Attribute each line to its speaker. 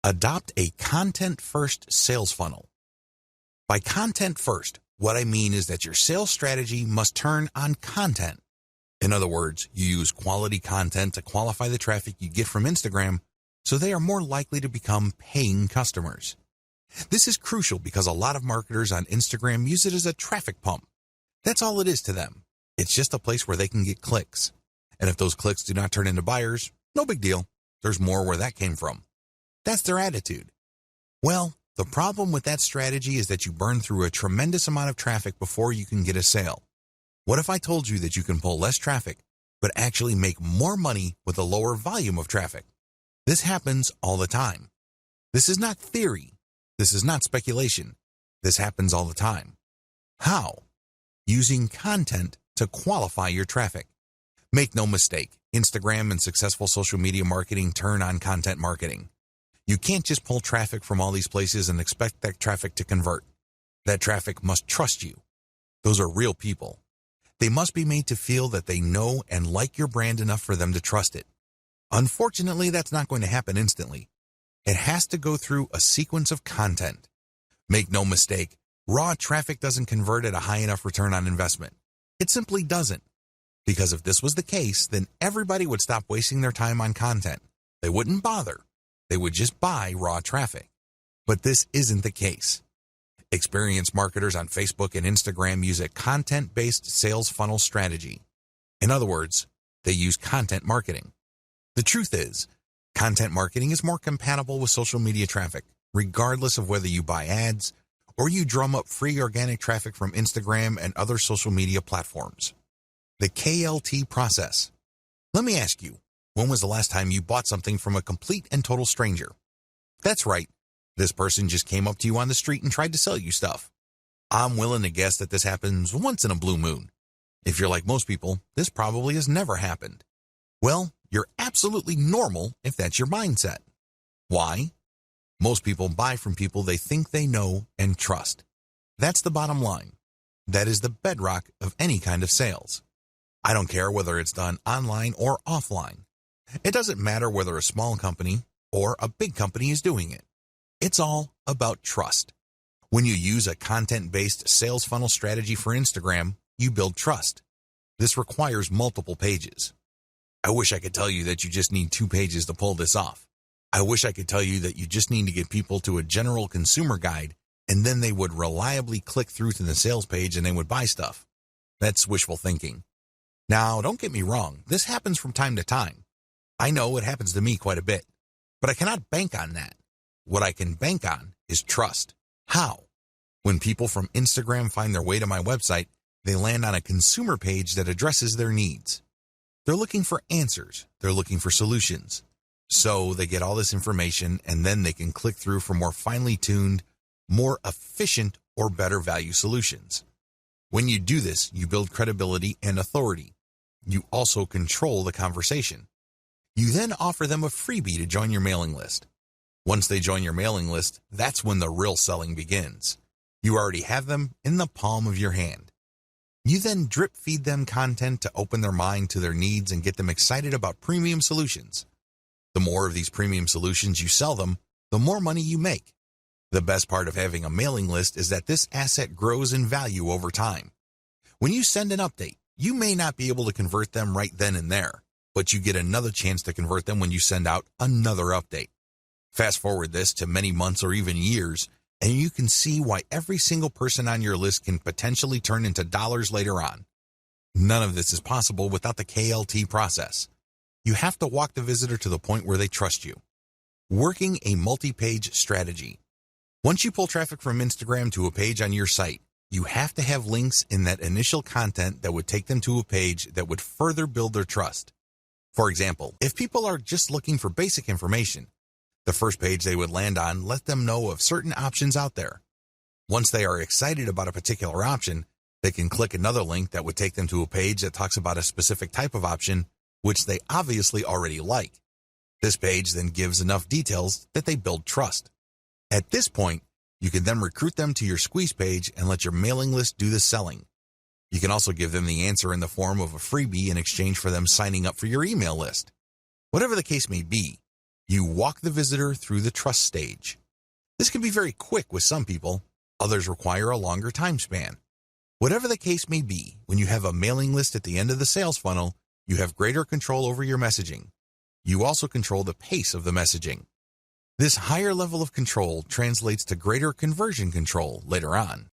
Speaker 1: Adopt a content-first sales funnel. By content first, what I mean is that your sales strategy must turn on content. In other words, you use quality content to qualify the traffic you get from Instagram so they are more likely to become paying customers. This is crucial because a lot of marketers on Instagram use it as a traffic pump. That's all it is to them. It's just a place where they can get clicks. And if those clicks do not turn into buyers, no big deal. There's more where that came from. That's their attitude. Well, the problem with that strategy is that you burn through a tremendous amount of traffic before you can get a sale. What if I told you that you can pull less traffic, but actually make more money with a lower volume of traffic? This happens all the time. This is not theory. This is not speculation. This happens all the time. How? Using content to qualify your traffic. Make no mistake, Instagram and successful social media marketing turn on content marketing. You can't just pull traffic from all these places and expect that traffic to convert. That traffic must trust you. Those are real people. They must be made to feel that they know and like your brand enough for them to trust it. Unfortunately, that's not going to happen instantly. It has to go through a sequence of content. Make no mistake, raw traffic doesn't convert at a high enough return on investment. It simply doesn't. Because if this was the case, then everybody would stop wasting their time on content. They wouldn't bother. They would just buy raw traffic. But this isn't the case. Experienced marketers on Facebook and Instagram use a content-based sales funnel strategy. In other words, they use content marketing. The truth is, content marketing is more compatible with social media traffic, regardless of whether you buy ads or you drum up free organic traffic from Instagram and other social media platforms. The KLT process. Let me ask you, when was the last time you bought something from a complete and total stranger? That's right. This person just came up to you on the street and tried to sell you stuff. I'm willing to guess that this happens once in a blue moon. If you're like most people, this probably has never happened. Well, you're absolutely normal if that's your mindset. Why? Most people buy from people they think they know and trust. That's the bottom line. That is the bedrock of any kind of sales. I don't care whether it's done online or offline. It doesn't matter whether a small company or a big company is doing it. It's all about trust. When you use a content-based sales funnel strategy for Instagram, you build trust. This requires multiple pages. I wish I could tell you that you just need 2 pages to pull this off. I wish I could tell you that you just need to get people to a general consumer guide and then they would reliably click through to the sales page and they would buy stuff. That's wishful thinking. Now, don't get me wrong, this happens from time to time. I know it happens to me quite a bit, but I cannot bank on that. What I can bank on is trust. How? When people from Instagram find their way to my website, they land on a consumer page that addresses their needs. They're looking for answers. They're looking for solutions. So they get all this information and then they can click through for more finely tuned, more efficient or better value solutions. When you do this, you build credibility and authority. You also control the conversation. You then offer them a freebie to join your mailing list. Once they join your mailing list, that's when the real selling begins. You already have them in the palm of your hand. You then drip feed them content to open their mind to their needs and get them excited about premium solutions. The more of these premium solutions you sell them, the more money you make. The best part of having a mailing list is that this asset grows in value over time. When you send an update, you may not be able to convert them right then and there, but you get another chance to convert them when you send out another update. Fast forward this to many months or even years, and you can see why every single person on your list can potentially turn into dollars later on. None of this is possible without the KLT process. You have to walk the visitor to the point where they trust you. Working a multi-page strategy. Once you pull traffic from Instagram to a page on your site, you have to have links in that initial content that would take them to a page that would further build their trust. For example, if people are just looking for basic information, the first page they would land on let them know of certain options out there. Once they are excited about a particular option, they can click another link that would take them to a page that talks about a specific type of option, which they obviously already like. This page then gives enough details that they build trust. At this point, you can then recruit them to your squeeze page and let your mailing list do the selling. You can also give them the answer in the form of a freebie in exchange for them signing up for your email list. Whatever the case may be, You walk the visitor through the trust stage. This can be very quick with some people. Others require a longer time span. Whatever the case may be, when you have a mailing list at the end of the sales funnel, you have greater control over your messaging. You also control the pace of the messaging. This higher level of control translates to greater conversion control later on.